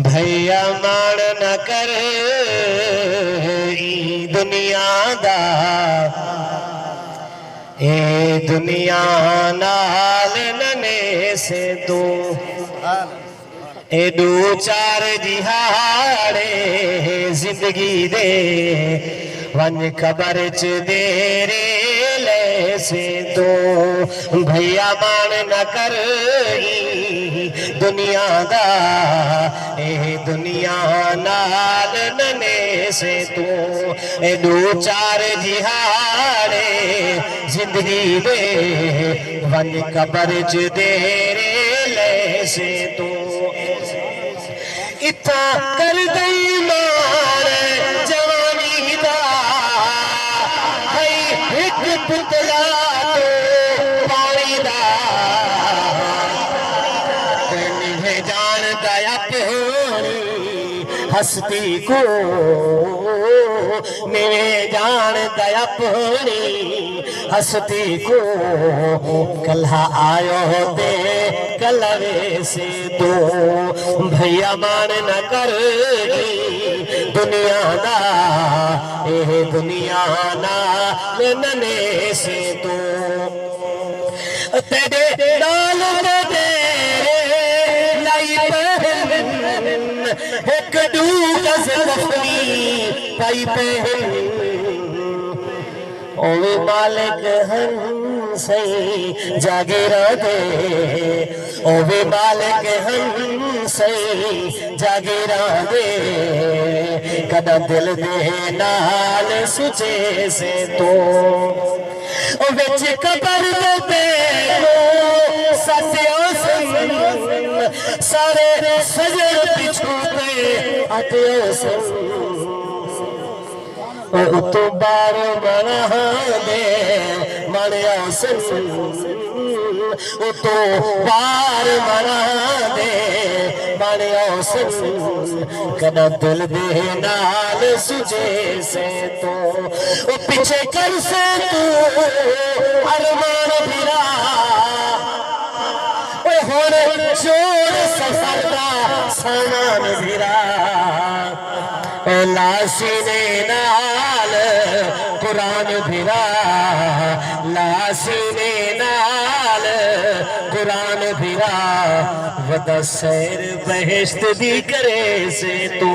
भैया माण न कर दुनिया दा ए दुनिया नाल नने से तू ए दो चार दिहाड़े जिंदगी दे वन खबर च देरे ले से तो भैया मान न कर दुनिया दा ए दुनिया नाल नने से तू ए दो चार दिहाड़े जिंदगी दे वन खबर च देरे ले से तू इतना कर दई मार जवानी दा है एक पुतला तो पानी दा है जान दया पहनी हस्ती को मेरे जान दया पहनी हस्ती को कल्हा आयो दे कलवे से दो भैया मान न कर दुनिया दा ए दुनिया ना नने से तो तेरे डाल तेरे लाई पहन एक दूसरे कफनी पाई पहन ओवे मालिक हंसे जागीरा दे ओवे मालिक हंसे जागीरा दे कदा दिल दे नाल सुचे से तो विच कबर दे सत्यो सुन सारे सजर पिछू पे अत्यो सुन तो बार बना दे मरिया सुन तो बार बना दे मरिया सुन कदा दिल दे नाल सुझे से तो पीछे कर से तू अरमान फिरा होने जोर सफर का सामान फिरा लासीने नाल कुरान भिरा लासीने नाल कुरान भिरा वदा सैर बहिश्त दी करे से तू